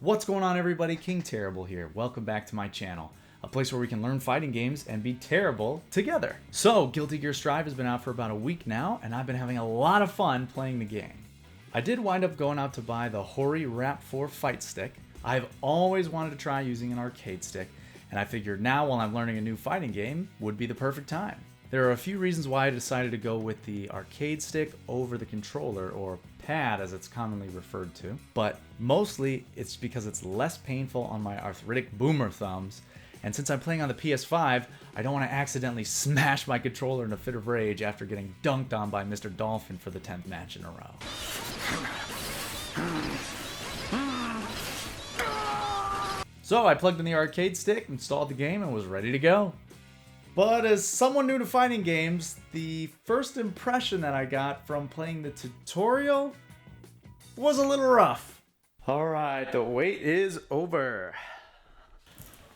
What's going on, everybody? King Terrible here. Welcome back to my channel, a place where we can learn fighting games and be terrible together. So, Guilty Gear Strive has been out for about a week now, and I've been having a lot of fun playing the game. I did wind up going out to buy the Hori Rap 4 fight stick. I've always wanted to try using an arcade stick, and I figured now, while I'm learning a new fighting game, would be the perfect time. There are a few reasons why I decided to go with the arcade stick over the controller, or pad as it's commonly referred to, but mostly it's because it's less painful on my arthritic boomer thumbs, and since I'm playing on the PS5, I don't want to accidentally smash my controller in a fit of rage after getting dunked on by Mr. Dolphin for the 10th match in a row. So I plugged in the arcade stick, installed the game, and was ready to go. But as someone new to fighting games, the first impression that I got from playing the tutorial was a little rough. Alright, the wait is over.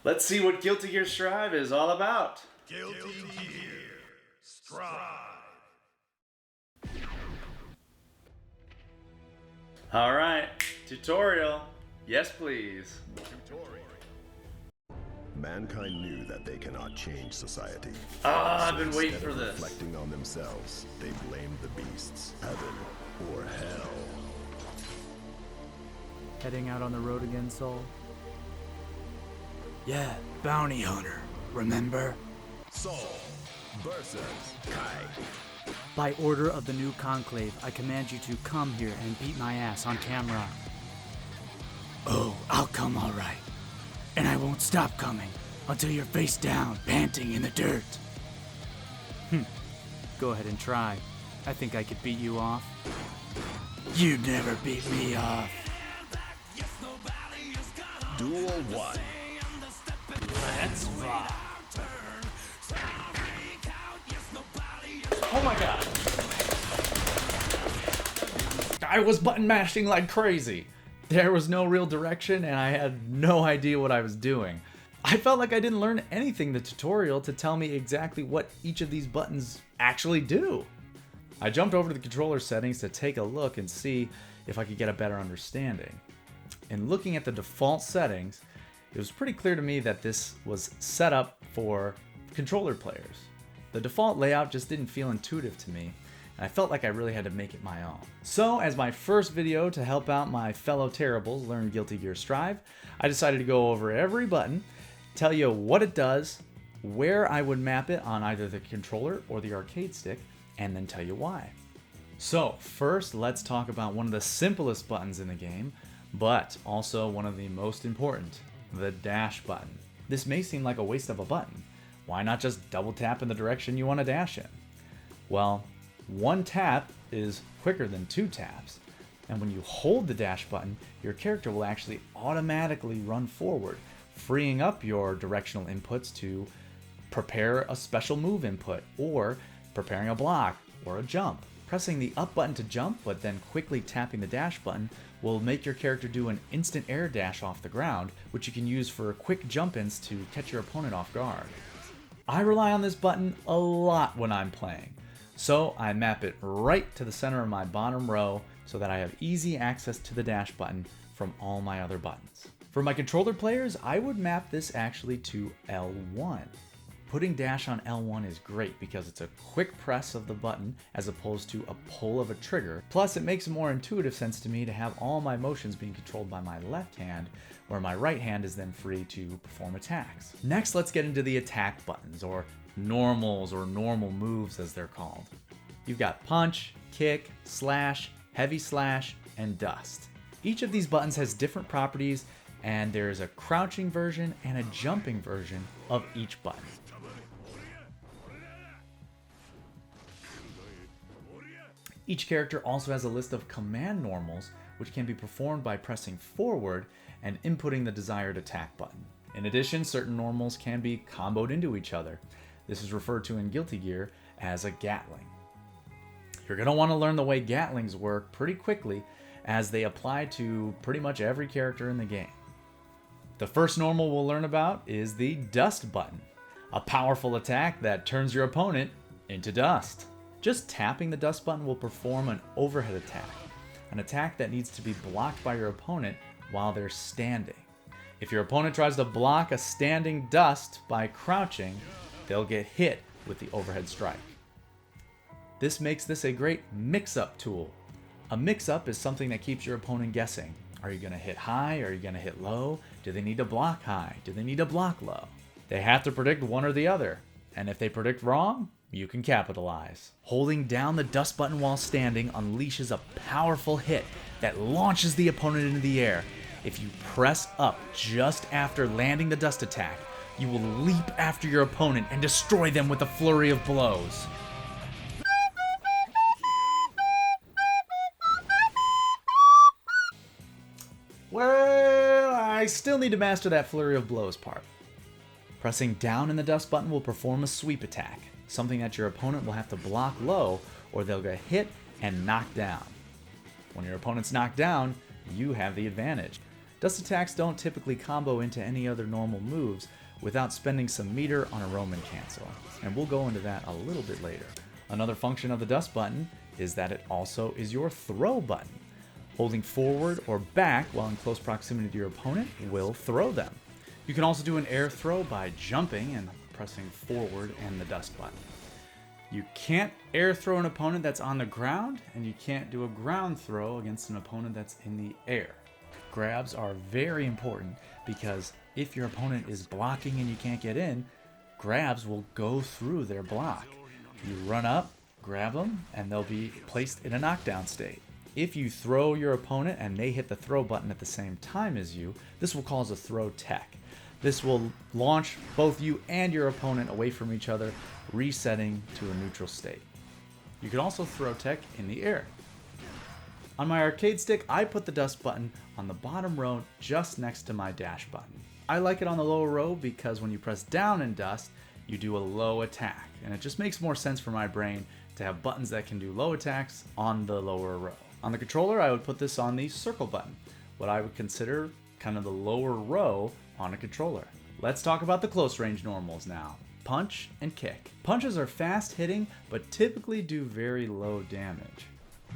Let's see what Guilty Gear Strive is all about. Guilty Gear Strive. Alright, tutorial. Yes, please. Mankind knew that they cannot change society. I've been waiting Instead for of this. reflecting on themselves, they blamed the beasts, heaven or hell. Heading out on the road again, Soul? Yeah, bounty hunter, remember? Soul versus Kai. By order of the new conclave, I command you to come here and beat my ass on camera. Oh, I'll come all right. And I won't stop coming until you're face down, panting in the dirt. Go ahead and try. I think I could beat you off. You'd never beat me off. Duel 1. Let's rock. Oh my god. I was button mashing like crazy. There was no real direction and I had no idea what I was doing. I felt like I didn't learn anything in the tutorial to tell me exactly what each of these buttons actually do. I jumped over to the controller settings to take a look and see if I could get a better understanding. In looking at the default settings, it was pretty clear to me that this was set up for controller players. The default layout just didn't feel intuitive to me, and I felt like I really had to make it my own. So, as my first video to help out my fellow terribles learn Guilty Gear Strive, I decided to go over every button, tell you what it does, where I would map it on either the controller or the arcade stick, and then tell you why. So, first let's talk about one of the simplest buttons in the game, but also one of the most important, the dash button. This may seem like a waste of a button. Why not just double tap in the direction you want to dash in? Well, one tap is quicker than two taps, and when you hold the dash button, your character will actually automatically run forward, freeing up your directional inputs to prepare a special move input, or preparing a block, or a jump. Pressing the up button to jump, but then quickly tapping the dash button will make your character do an instant air dash off the ground, which you can use for quick jump-ins to catch your opponent off guard. I rely on this button a lot when I'm playing. So I map it right to the center of my bottom row so that I have easy access to the dash button from all my other buttons. For my controller players, I would map this actually to L1. Putting dash on L1 is great because it's a quick press of the button as opposed to a pull of a trigger. Plus, it makes more intuitive sense to me to have all my motions being controlled by my left hand, where my right hand is then free to perform attacks. Next, let's get into the attack buttons, or normals, or normal moves as they're called. You've got punch, kick, slash, heavy slash, and dust. Each of these buttons has different properties, and there is a crouching version and a jumping version of each button. Each character also has a list of command normals, which can be performed by pressing forward and inputting the desired attack button. In addition, certain normals can be comboed into each other. This is referred to in Guilty Gear as a Gatling. You're going to want to learn the way Gatlings work pretty quickly, as they apply to pretty much every character in the game. The first normal we'll learn about is the Dust button, a powerful attack that turns your opponent into dust. Just tapping the dust button will perform an overhead attack, an attack that needs to be blocked by your opponent while they're standing. If your opponent tries to block a standing dust by crouching, they'll get hit with the overhead strike. This makes this a great mix-up tool. A mix-up is something that keeps your opponent guessing. Are you going to hit high? Are you going to hit low? Do they need to block high? Do they need to block low? They have to predict one or the other. And if they predict wrong, you can capitalize. Holding down the dust button while standing unleashes a powerful hit that launches the opponent into the air. If you press up just after landing the dust attack, you will leap after your opponent and destroy them with a flurry of blows. Well, I still need to master that flurry of blows part. Pressing down in the dust button will perform a sweep attack, something that your opponent will have to block low or they'll get hit and knocked down. When your opponent's knocked down, you have the advantage. Dust attacks don't typically combo into any other normal moves without spending some meter on a Roman cancel, and we'll go into that a little bit later. Another function of the dust button is that it also is your throw button. Holding forward or back while in close proximity to your opponent will throw them. You can also do an air throw by jumping and pressing forward and the dust button. You can't air throw an opponent that's on the ground, and you can't do a ground throw against an opponent that's in the air. Grabs are very important because if your opponent is blocking and you can't get in, grabs will go through their block. You run up, grab them, and they'll be placed in a knockdown state. If you throw your opponent and they hit the throw button at the same time as you, this will cause a throw tech. This will launch both you and your opponent away from each other, resetting to a neutral state. You can also throw tech in the air. On my arcade stick, I put the dust button on the bottom row just next to my dash button. I like it on the lower row because when you press down in dust, you do a low attack, and it just makes more sense for my brain to have buttons that can do low attacks on the lower row. On the controller, I would put this on the circle button, what I would consider kind of the lower row on a controller. Let's talk about the close range normals now. Punch and kick. Punches are fast hitting, but typically do very low damage.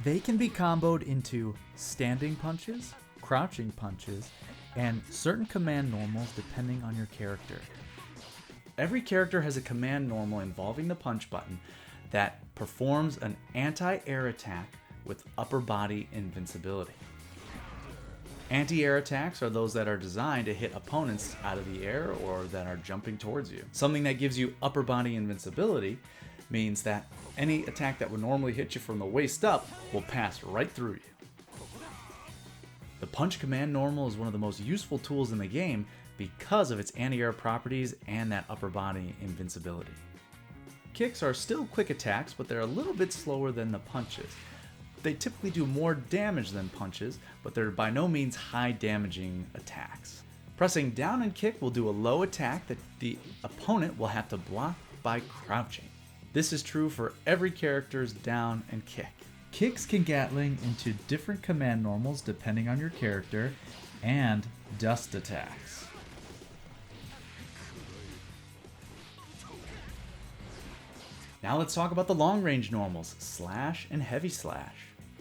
They can be comboed into standing punches, crouching punches, and certain command normals depending on your character. Every character has a command normal involving the punch button that performs an anti-air attack with upper body invincibility. Anti-air attacks are those that are designed to hit opponents out of the air or that are jumping towards you. Something that gives you upper body invincibility means that any attack that would normally hit you from the waist up will pass right through you. The punch command normal is one of the most useful tools in the game because of its anti-air properties and that upper body invincibility. Kicks are still quick attacks, but they're a little bit slower than the punches. They typically do more damage than punches, but they're by no means high damaging attacks. Pressing down and kick will do a low attack that the opponent will have to block by crouching. This is true for every character's down and kick. Kicks can Gatling into different command normals depending on your character, and dust attacks. Now let's talk about the long range normals, slash and heavy slash.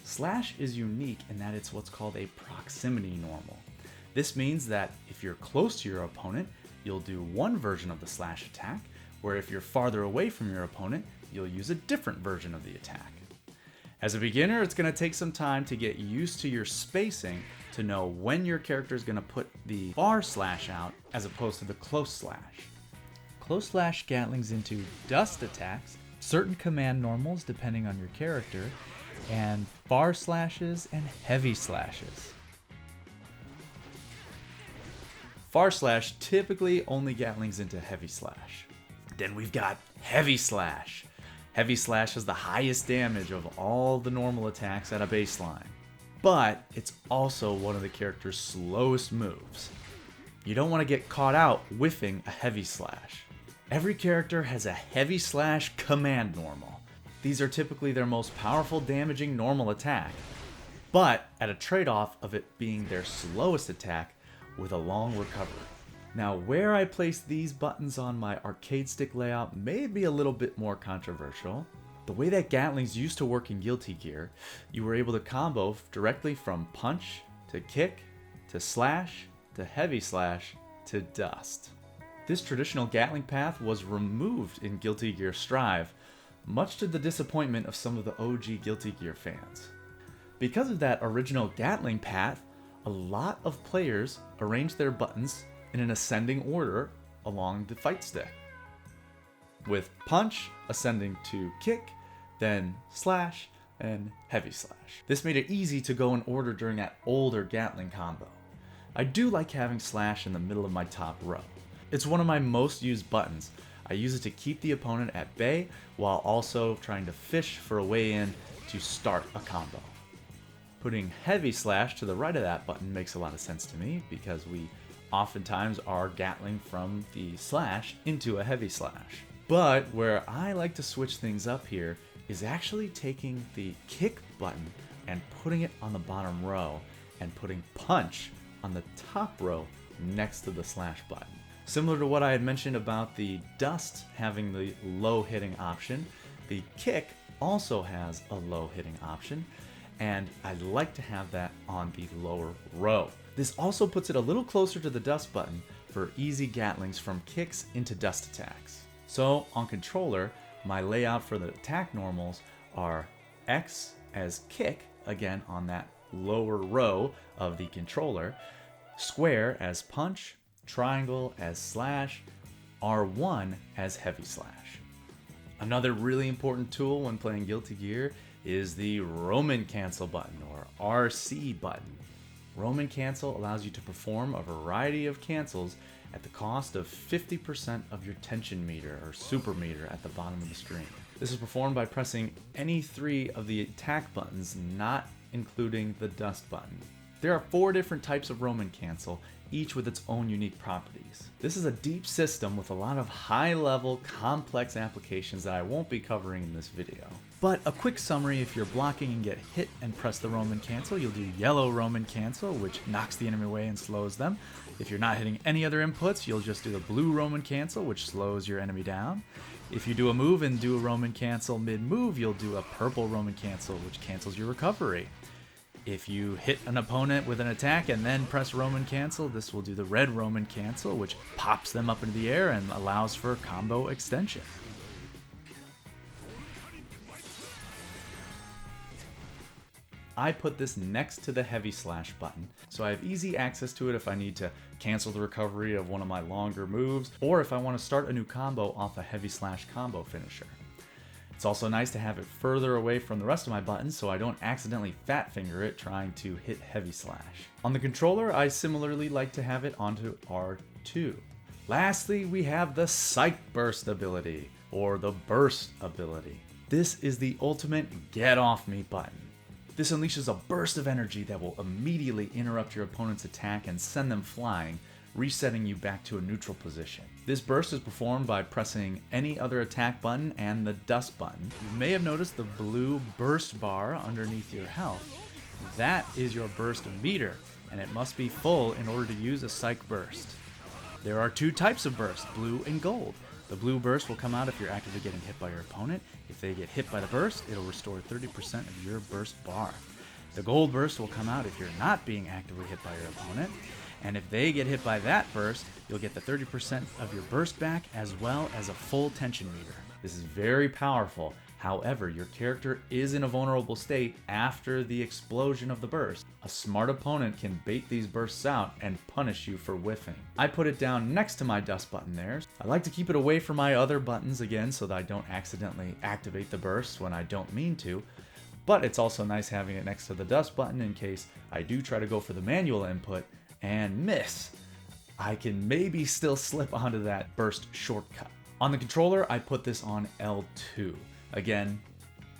Slash is unique in that it's what's called a proximity normal. This means that if you're close to your opponent, you'll do one version of the slash attack, where if you're farther away from your opponent, you'll use a different version of the attack. As a beginner, it's going to take some time to get used to your spacing to know when your character is going to put the far slash out as opposed to the close slash. Close slash Gatlings into dust attacks, certain command normals depending on your character, and far slashes and heavy slashes. Far slash typically only Gatlings into heavy slash. Then we've got heavy slash. Heavy slash has the highest damage of all the normal attacks at a baseline, but it's also one of the character's slowest moves. You don't want to get caught out whiffing a heavy slash. Every character has a heavy slash command normal. These are typically their most powerful damaging normal attack, but at a trade-off of it being their slowest attack with a long recovery. Now, where I place these buttons on my arcade stick layout may be a little bit more controversial. The way that Gatlings used to work in Guilty Gear, you were able to combo directly from punch to kick to slash, to heavy slash, to dust. This traditional Gatling path was removed in Guilty Gear Strive, much to the disappointment of some of the OG Guilty Gear fans. Because of that original Gatling path, a lot of players arrange their buttons in an ascending order along the fight stick, with punch ascending to kick, then slash, and heavy slash. This made it easy to go in order during that older Gatling combo. I do like having slash in the middle of my top row. It's one of my most used buttons. I use it to keep the opponent at bay while also trying to fish for a way in to start a combo. Putting heavy slash to the right of that button makes a lot of sense to me because we oftentimes are Gatling from the slash into a heavy slash. But where I like to switch things up here is actually taking the kick button and putting it on the bottom row and putting punch on the top row next to the slash button. Similar to what I had mentioned about the dust having the low hitting option, the kick also has a low hitting option, and I like to have that on the lower row. This also puts it a little closer to the dust button for easy Gatlings from kicks into dust attacks. So on controller, my layout for the attack normals are X as kick, again on that lower row of the controller, square as punch, triangle as slash, R1 as heavy slash. Another really important tool when playing Guilty Gear is the Roman Cancel button, or RC button. Roman Cancel allows you to perform a variety of cancels at the cost of 50% of your tension meter or super meter at the bottom of the screen. This is performed by pressing any 3 of the attack buttons, not including the dust button. There are 4 different types of Roman Cancel, each with its own unique properties. This is a deep system with a lot of high-level, complex applications that I won't be covering in this video. But a quick summary: if you're blocking and get hit and press the Roman Cancel, you'll do yellow Roman Cancel, which knocks the enemy away and slows them. If you're not hitting any other inputs, you'll just do the blue Roman Cancel, which slows your enemy down. If you do a move and do a Roman Cancel mid-move, you'll do a purple Roman Cancel, which cancels your recovery. If you hit an opponent with an attack and then press Roman Cancel, this will do the red Roman Cancel, which pops them up into the air and allows for combo extension. I put this next to the heavy slash button, so I have easy access to it if I need to cancel the recovery of one of my longer moves, or if I want to start a new combo off a heavy slash combo finisher. It's also nice to have it further away from the rest of my buttons so I don't accidentally fat finger it trying to hit heavy slash. On the controller, I similarly like to have it onto R2. Lastly, we have the Psych Burst ability, or the Burst ability. This is the ultimate get off me button. This unleashes a burst of energy that will immediately interrupt your opponent's attack and send them flying, resetting you back to a neutral position. This burst is performed by pressing any other attack button and the dust button. You may have noticed the blue burst bar underneath your health. That is your burst meter, and it must be full in order to use a Psych Burst. There are 2 types of burst, blue and gold. The blue burst will come out if you're actively getting hit by your opponent. If they get hit by the burst, it'll restore 30% of your burst bar. The gold burst will come out if you're not being actively hit by your opponent. And if they get hit by that burst, you'll get the 30% of your burst back as well as a full tension meter. This is very powerful. However, your character is in a vulnerable state after the explosion of the burst. A smart opponent can bait these bursts out and punish you for whiffing. I put it down next to my dust button there. I like to keep it away from my other buttons again so that I don't accidentally activate the burst when I don't mean to. But it's also nice having it next to the dust button in case I do try to go for the manual input and miss. I can maybe still slip onto that burst shortcut. On the controller, I put this on L2. Again,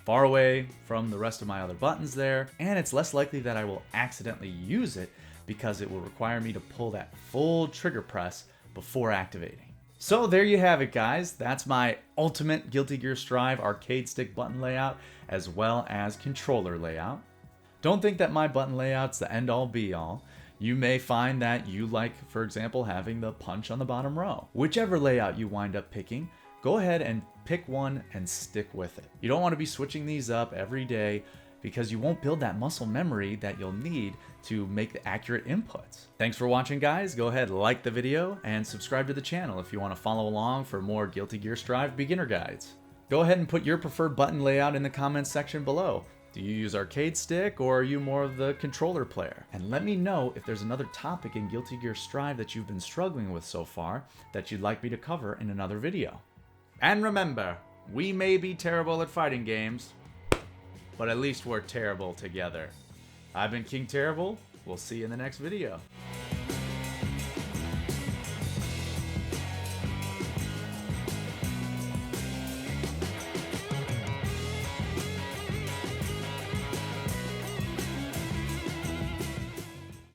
far away from the rest of my other buttons there, and it's less likely that I will accidentally use it because it will require me to pull that full trigger press before activating. So there you have it, guys. That's my ultimate Guilty Gear Strive arcade stick button layout as well as controller layout. Don't think that my button layout's the end all be all. You may find that you like, for example, having the punch on the bottom row. Whichever layout you wind up picking, go ahead and pick one and stick with it. You don't want to be switching these up every day because you won't build that muscle memory that you'll need to make the accurate inputs. Thanks for watching, guys. Go ahead, like the video, and subscribe to the channel if you want to follow along for more Guilty Gear Strive beginner guides. Go ahead and put your preferred button layout in the comments section below. Do you use arcade stick, or are you more of the controller player? And let me know if there's another topic in Guilty Gear Strive that you've been struggling with so far that you'd like me to cover in another video. And remember, we may be terrible at fighting games, but at least we're terrible together. I've been King Terrible. We'll see you in the next video.